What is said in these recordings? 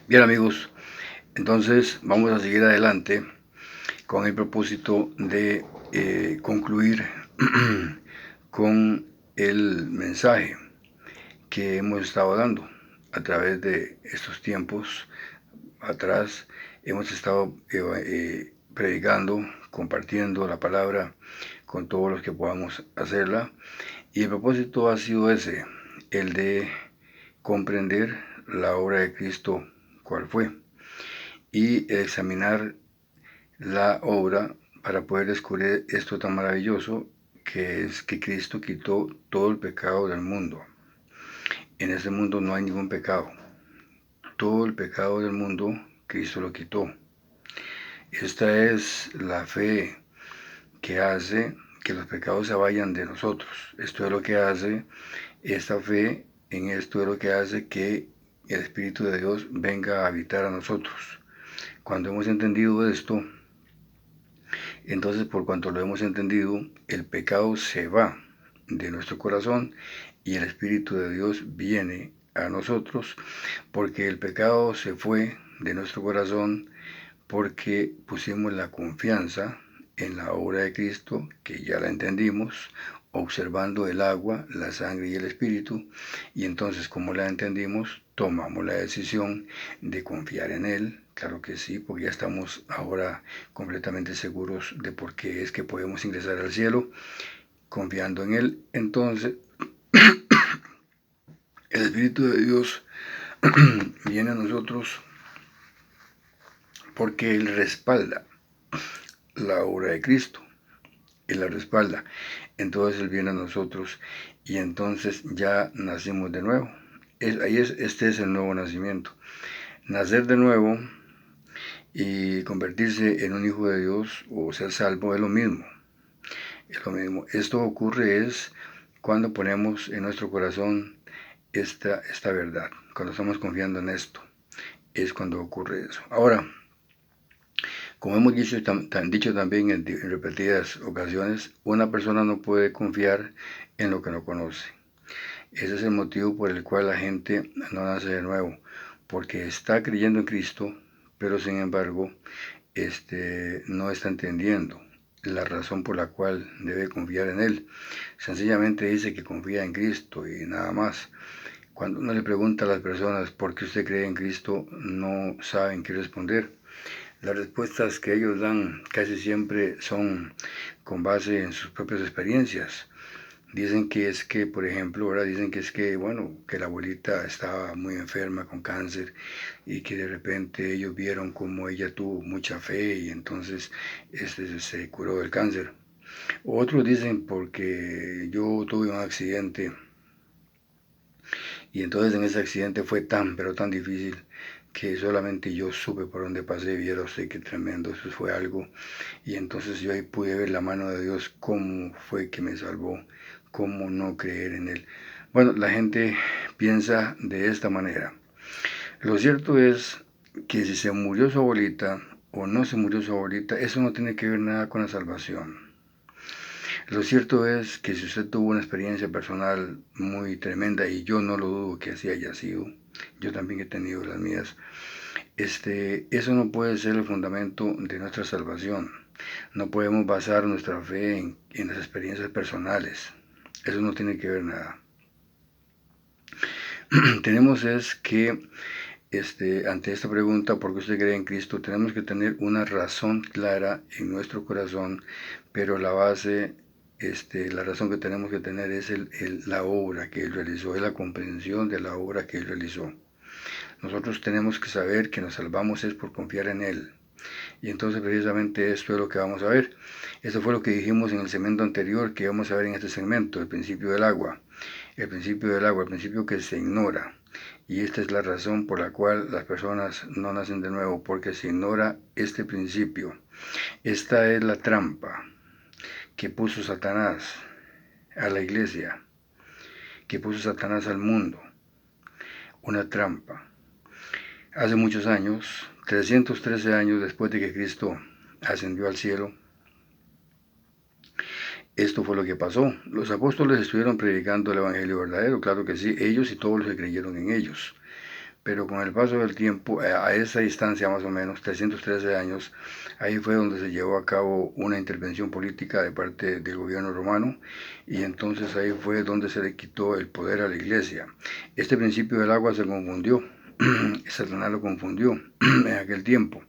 Bien amigos, entonces vamos a seguir adelante con el propósito de concluir con el mensaje que hemos estado dando a través de estos tiempos atrás. Hemos estado predicando, compartiendo la palabra con todos los que podamos hacerla, y el propósito ha sido ese, el de comprender la obra de Cristo, cuál fue, y examinar la obra para poder descubrir esto tan maravilloso que es que Cristo quitó todo el pecado del mundo. En este mundo no hay ningún pecado. Todo el pecado del mundo Cristo lo quitó. Esta es la fe que hace que los pecados se vayan de nosotros. Esto es lo que hace, esta fe en esto es lo que hace que el Espíritu de Dios venga a habitar a nosotros. Cuando hemos entendido esto, entonces por cuanto lo hemos entendido, el pecado se va de nuestro corazón y el Espíritu de Dios viene a nosotros, porque el pecado se fue de nuestro corazón porque pusimos la confianza en la obra de Cristo, que ya la entendimos, observando el agua, la sangre y el Espíritu, y entonces como la entendimos, tomamos la decisión de confiar en Él. Claro que sí, porque ya estamos ahora completamente seguros de por qué es que podemos ingresar al cielo, confiando en Él. Entonces, el Espíritu de Dios viene a nosotros porque Él respalda la obra de Cristo. Él la respalda. Entonces Él viene a nosotros y entonces ya nacimos de nuevo. Este es el nuevo nacimiento. Nacer de nuevo y convertirse en un hijo de Dios o ser salvo es lo mismo. Es lo mismo. Esto ocurre es cuando ponemos en nuestro corazón esta verdad, cuando estamos confiando en esto, es cuando ocurre eso. Ahora, como hemos dicho también en repetidas ocasiones, una persona no puede confiar en lo que no conoce. Ese es el motivo por el cual la gente no nace de nuevo, porque está creyendo en Cristo, pero sin embargo no está entendiendo la razón por la cual debe confiar en Él. Sencillamente dice que confía en Cristo y nada más. Cuando uno le pregunta a las personas por qué usted cree en Cristo, no saben qué responder. Las respuestas que ellos dan casi siempre son con base en sus propias experiencias. Dicen que es que, por ejemplo, ahora dicen que es que, bueno, que la abuelita estaba muy enferma con cáncer y que de repente ellos vieron como ella tuvo mucha fe y entonces se curó del cáncer. Otros dicen porque yo tuve un accidente y entonces en ese accidente fue tan, pero tan difícil que solamente yo supe por dónde pasé, viera usted qué tremendo, eso fue algo. Y entonces yo ahí pude ver la mano de Dios, cómo fue que me salvó, cómo no creer en Él. Bueno, la gente piensa de esta manera. Lo cierto es que si se murió su abuelita o no se murió su abuelita, eso no tiene que ver nada con la salvación. Lo cierto es que si usted tuvo una experiencia personal muy tremenda, y yo no lo dudo que así haya sido, yo también he tenido las mías, eso no puede ser el fundamento de nuestra salvación. No podemos basar nuestra fe en las experiencias personales. Eso no tiene que ver nada. Tenemos es que, ante esta pregunta, ¿por qué usted cree en Cristo? Tenemos que tener una razón clara en nuestro corazón, pero la base, la razón que tenemos que tener es la obra que Él realizó, es la comprensión de la obra que Él realizó. Nosotros tenemos que saber que nos salvamos es por confiar en Él. Y entonces precisamente esto es lo que vamos a ver. Eso fue lo que dijimos en el segmento anterior, que vamos a ver en este segmento, el principio del agua. El principio del agua, el principio que se ignora. Y esta es la razón por la cual las personas no nacen de nuevo, porque se ignora este principio. Esta es la trampa que puso Satanás a la iglesia, que puso Satanás al mundo. Una trampa. Hace muchos años, 313 años después de que Cristo ascendió al cielo, esto fue lo que pasó. Los apóstoles estuvieron predicando el evangelio verdadero, claro que sí, ellos y todos los que creyeron en ellos. pero con el paso del tiempo, a esa distancia más o menos, 313 años, ahí fue donde se llevó a cabo una intervención política de parte del gobierno romano, y entonces ahí fue donde se le quitó el poder a la iglesia. Este principio del agua se confundió, Satanás lo confundió en aquel tiempo.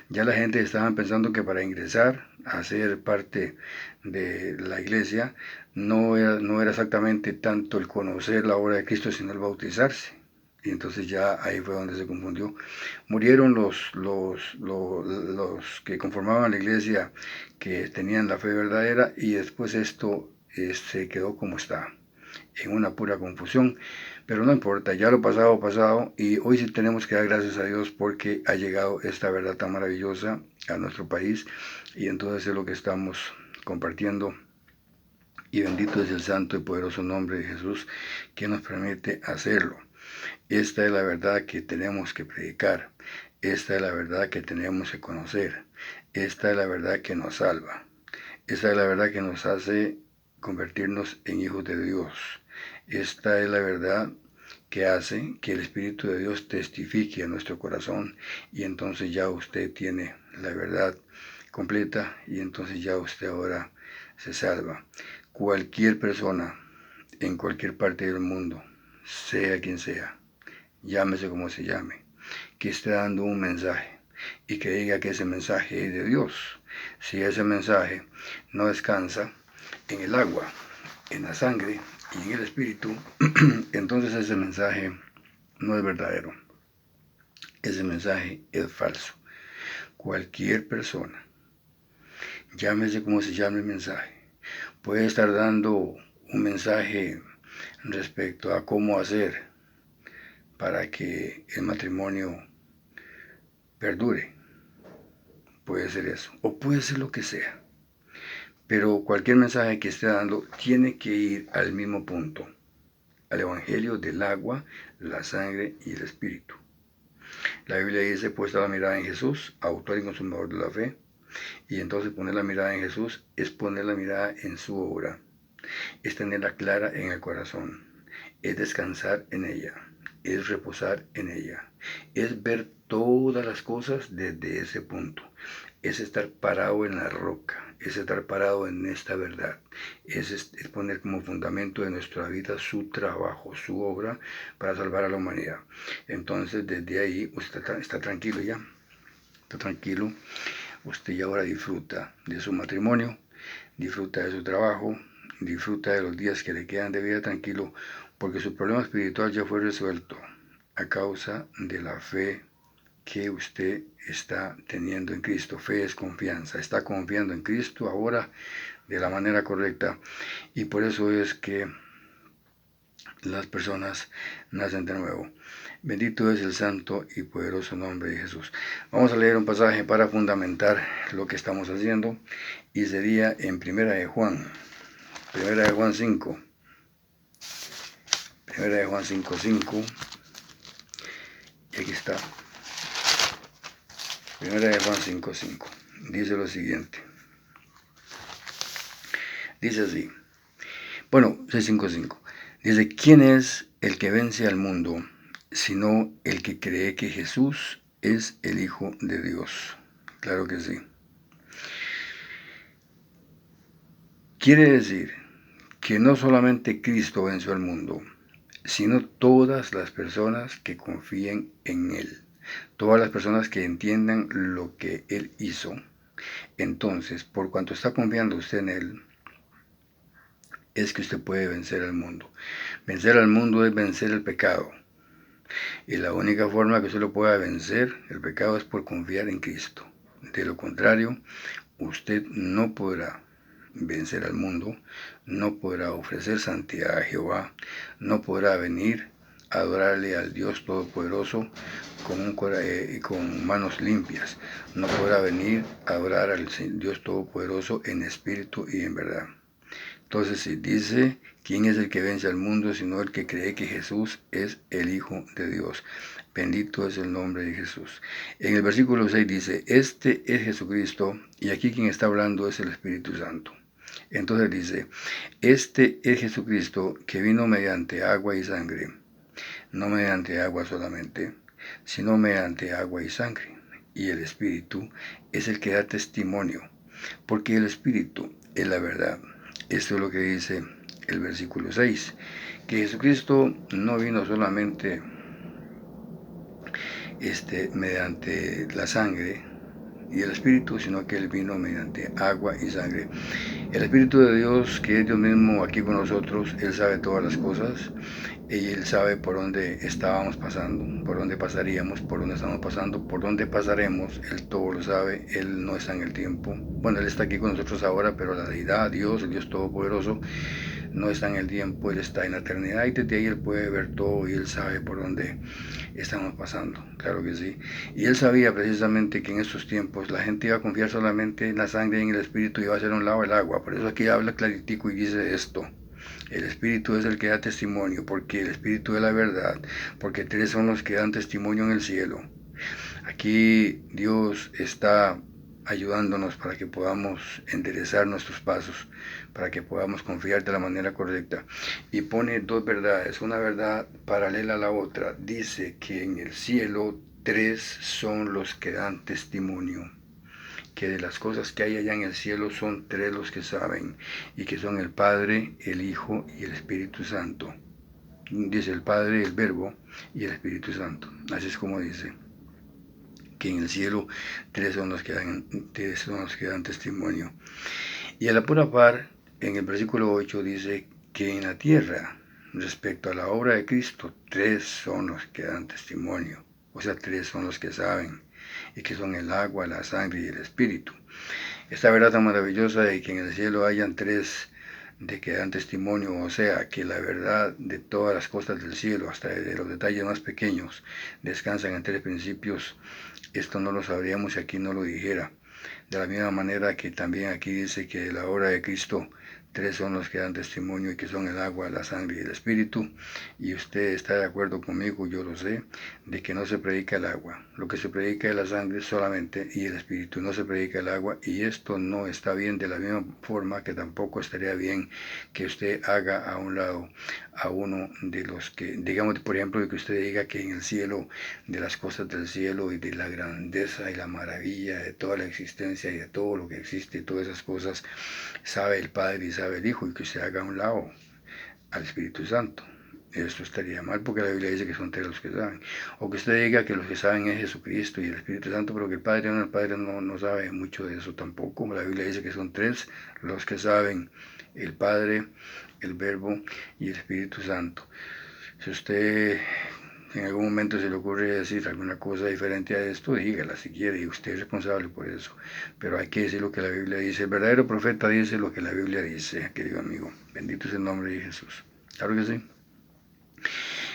Ya la gente estaba pensando que para ingresar a ser parte de la iglesia no era exactamente tanto el conocer la obra de Cristo, sino el bautizarse. Y entonces ya ahí fue donde se confundió. Murieron los que conformaban la iglesia, que tenían la fe verdadera, y después esto se quedó como está, en una pura confusión. Pero no importa, ya lo pasado, pasado, y hoy sí tenemos que dar gracias a Dios porque ha llegado esta verdad tan maravillosa a nuestro país, y entonces es lo que estamos compartiendo. Y bendito es el santo y poderoso nombre de Jesús que nos permite hacerlo. Esta es la verdad que tenemos que predicar. Esta es la verdad que tenemos que conocer. Esta es la verdad que nos salva. Esta es la verdad que nos hace convertirnos en hijos de Dios. Esta es la verdad que hace que el Espíritu de Dios testifique a nuestro corazón, y entonces ya usted tiene la verdad completa, y entonces ya usted ahora se salva. Cualquier persona en cualquier parte del mundo, sea quien sea, llámese como se llame, que esté dando un mensaje y que diga que ese mensaje es de Dios, si ese mensaje no descansa en el agua, en la sangre y en el espíritu, entonces ese mensaje no es verdadero. Ese mensaje es falso. Cualquier persona, llámese como se llame el mensaje, puede estar dando un mensaje respecto a cómo hacer para que el matrimonio perdure. Puede ser eso, o puede ser lo que sea. Pero cualquier mensaje que esté dando tiene que ir al mismo punto, al evangelio del agua, la sangre y el espíritu. La Biblia dice: puesta la mirada en Jesús, autor y consumador de la fe. Y entonces poner la mirada en Jesús es poner la mirada en su obra, es tenerla clara en el corazón, es descansar en ella, es reposar en ella, es ver todas las cosas desde ese punto, es estar parado en la roca, es estar parado en esta verdad, es poner como fundamento de nuestra vida su trabajo, su obra para salvar a la humanidad. Entonces desde ahí usted está tranquilo ya, está tranquilo. Usted ya ahora disfruta de su matrimonio, disfruta de su trabajo, disfruta de los días que le quedan de vida tranquilo, porque su problema espiritual ya fue resuelto a causa de la fe que usted está teniendo en Cristo. Fe es confianza, está confiando en Cristo ahora de la manera correcta, y por eso es que las personas nacen de nuevo. Bendito es el santo y poderoso nombre de Jesús. Vamos a leer un pasaje para fundamentar lo que estamos haciendo, y sería en Primera de Juan 5. Primera de Juan 5:5. Y aquí está. Primera de Juan 5:5. Dice lo siguiente. Dice así. Bueno, 6:5. Dice: ¿quién es el que vence al mundo, sino el que cree que Jesús es el Hijo de Dios? Claro que sí. Quiere decir que no solamente Cristo venció al mundo, sino todas las personas que confíen en Él, todas las personas que entiendan lo que Él hizo. Entonces, por cuanto está confiando usted en Él, es que usted puede vencer al mundo. Vencer al mundo es vencer el pecado. Y la única forma que usted lo pueda vencer, el pecado, es por confiar en Cristo. De lo contrario, usted no podrá vencer al mundo, no podrá ofrecer santidad a Jehová, no podrá venir a adorarle al Dios Todopoderoso con manos limpias, no podrá venir a adorar al Dios Todopoderoso en espíritu y en verdad. Entonces si dice: ¿quién es el que vence al mundo sino el que cree que Jesús es el Hijo de Dios? Bendito es el nombre de Jesús. En el versículo 6 dice: este es Jesucristo, y aquí quien está hablando es el Espíritu Santo. Entonces dice: este es Jesucristo, que vino mediante agua y sangre, no mediante agua solamente, sino mediante agua y sangre. Y el Espíritu es el que da testimonio, porque el Espíritu es la verdad. Esto es lo que dice el versículo 6, que Jesucristo no vino solamente mediante la sangre y el Espíritu, sino que Él vino mediante agua y sangre. El Espíritu de Dios, que es Dios mismo aquí con nosotros, Él sabe todas las cosas y Él sabe por dónde estábamos pasando, por dónde pasaríamos, por dónde estamos pasando, por dónde pasaremos. Él todo lo sabe, Él no está en el tiempo. Bueno, Él está aquí con nosotros ahora, pero la deidad, Dios, el Dios Todopoderoso, no está en el tiempo, Él está en la eternidad y desde ahí Él puede ver todo y Él sabe por dónde estamos pasando, claro que sí. Y Él sabía precisamente que en estos tiempos la gente iba a confiar solamente en la sangre y en el Espíritu y iba a hacer a un lado el agua. Por eso aquí habla claritico y dice esto. El Espíritu es el que da testimonio, porque el Espíritu es la verdad, porque tres son los que dan testimonio en el cielo. Aquí Dios está ayudándonos para que podamos enderezar nuestros pasos, para que podamos confiar de la manera correcta. Y pone dos verdades, una verdad paralela a la otra. Dice que en el cielo tres son los que dan testimonio, que de las cosas que hay allá en el cielo son tres los que saben, y que son el Padre, el Hijo y el Espíritu Santo. Dice el Padre, el Verbo y el Espíritu Santo. Así es como dice que en el cielo tres son los que dan testimonio. Y a la pura par, en el versículo 8 dice que en la tierra, respecto a la obra de Cristo, tres son los que dan testimonio. O sea, tres son los que saben, y que son el agua, la sangre y el espíritu. Esta verdad tan maravillosa de que en el cielo hayan tres de que dan testimonio, o sea, que la verdad de todas las cosas del cielo, hasta de los detalles más pequeños, descansan en tres principios. Esto no lo sabríamos si aquí no lo dijera. De la misma manera que también aquí dice que la obra de Cristo, tres son los que dan testimonio y que son el agua, la sangre y el espíritu. Y usted está de acuerdo conmigo, yo lo sé, de que no se predica el agua. Lo que se predica es la sangre solamente y el espíritu. No se predica el agua y esto no está bien, de la misma forma que tampoco estaría bien que usted haga a un lado a uno de los que, digamos, por ejemplo, de que usted diga que en el cielo, de las cosas del cielo y de la grandeza y la maravilla de toda la existencia y de todo lo que existe, todas esas cosas, sabe el Padre y sabe el Hijo, y que usted haga a un lado al Espíritu Santo. Esto estaría mal porque la Biblia dice que son tres los que saben. O que usted diga que los que saben es Jesucristo y el Espíritu Santo, pero que el Padre no sabe mucho de eso tampoco. La Biblia dice que son tres los que saben, el Padre, el Verbo y el Espíritu Santo. Si usted en algún momento se le ocurre decir alguna cosa diferente a esto, dígala si quiere, y usted es responsable por eso. Pero hay que decir lo que la Biblia dice. El verdadero profeta dice lo que la Biblia dice, querido amigo. Bendito es el nombre de Jesús. Claro que sí.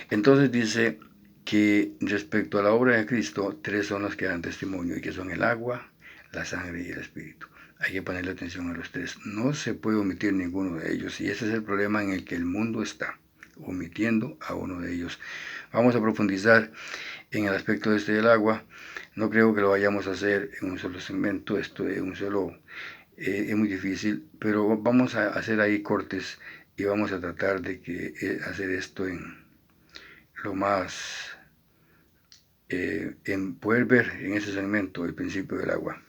Entonces dice que respecto a la obra de Cristo, tres son los que dan testimonio, y que son el agua, la sangre y el espíritu. Hay que ponerle atención a los tres. No se puede omitir ninguno de ellos, y ese es el problema en el que el mundo está, omitiendo a uno de ellos. Vamos a profundizar en el aspecto del agua. No creo que lo vayamos a hacer en un solo segmento, esto de un solo es muy difícil, pero vamos a hacer ahí cortes y vamos a tratar de hacer esto en lo más, en poder ver en ese segmento el principio del agua.